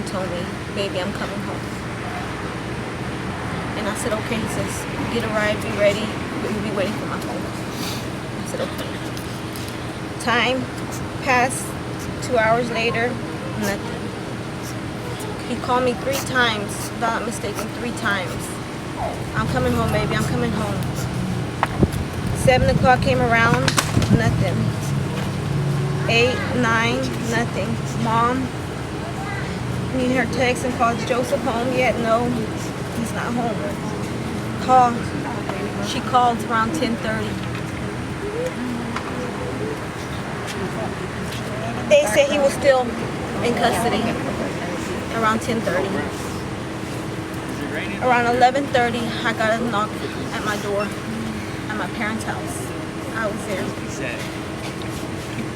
told me, baby, I'm coming home. And I said, okay. He says, get a ride, be ready. We'll be waiting for my phone. I said, okay. Time passed. 2 hours later, nothing. He called me 3 times, if I'm not mistaken, 3 times. I'm coming home, baby, I'm coming home. 7 o'clock came around, nothing. 8, 9, nothing. Mom, need her text and call, is Joseph home yet? No, he's not home. Call. She called around 10:30. They said he was still in custody around 10:30. Around 11:30, I got a knock at my door at my parents' house. I was there.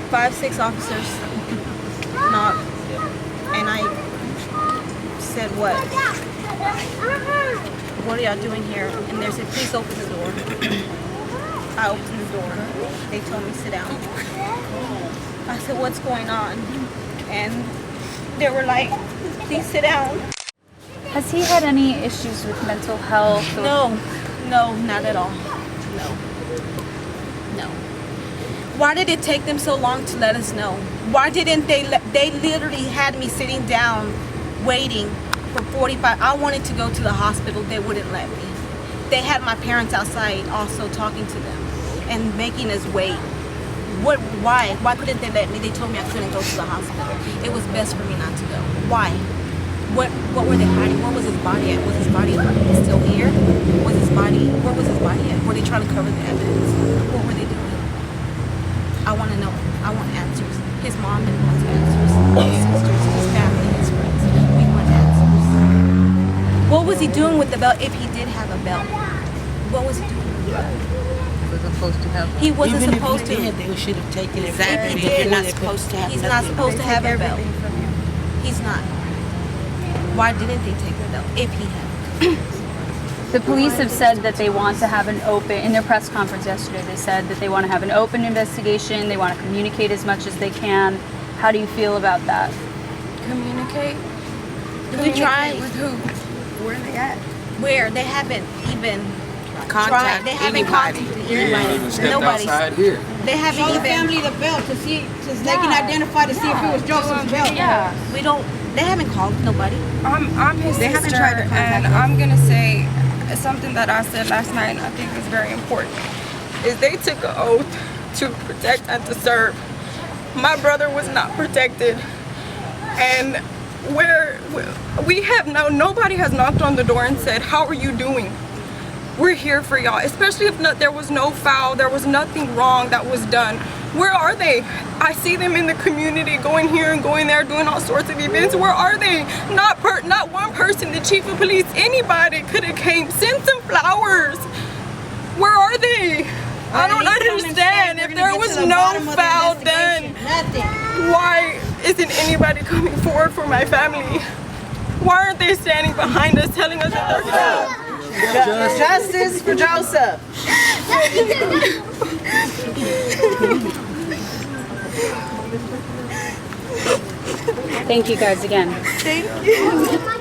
5, 6 officers knocked, and I said, what? What are y'all doing here? And they said, please open the door. I opened the door. They told me, sit down. I said, what's going on? And they were like, please sit down. Has he had any issues with mental health? Or... No, not at all. No. Why did it take them so long to let us know? Why didn't they literally had me sitting down waiting for 45. I wanted to go to the hospital. They wouldn't let me. They had my parents outside also talking to them and making us wait. Why? Why couldn't they let me? They told me I couldn't go to the hospital. It was best for me not to go. Why? What were they hiding? Where was his body at? Was his body still here? Where was his body at? Were they trying to cover the evidence? What were they doing? I want to know. I want answers. His mom didn't want answers. His sisters, his family, his friends. We want answers. What was he doing with the belt if he did have a belt? What was he doing with the belt? He wasn't supposed to. They should have taken it. Exactly. You're not supposed to have. He's not supposed to have a belt. He's not. Why didn't they take the belt if he had? The police have said that they want to have an open, in their press conference yesterday, they said that they want to have an open investigation, they want to communicate as much as they can. How do you feel about that? Communicate? We tried. With who? Where are they at? Where? They haven't even Contact They haven't anybody. contacted anybody. Nobody. Here. They haven't Show the even. family the belt to see, so they can identify to see if it was Joseph's belt. Yeah. We don't. They haven't called nobody. I'm his They haven't sister, tried to contact and us. I'm gonna say something that I said last night, and I think is very important. Is they took an oath to protect and to serve. My brother was not protected, and nobody has knocked on the door and said, "How are you doing? We're here for y'all." Especially if there was no foul, there was nothing wrong that was done. Where are they? I see them in the community going here and going there, doing all sorts of events. Where are they? Not one person, the chief of police, anybody could have came, sent some flowers. Where are they? I don't understand. If there was no foul done, why isn't anybody coming forward for my family? Why aren't they standing behind us telling us that they're good? Justice for Joseph. Thank you guys again. Thank you.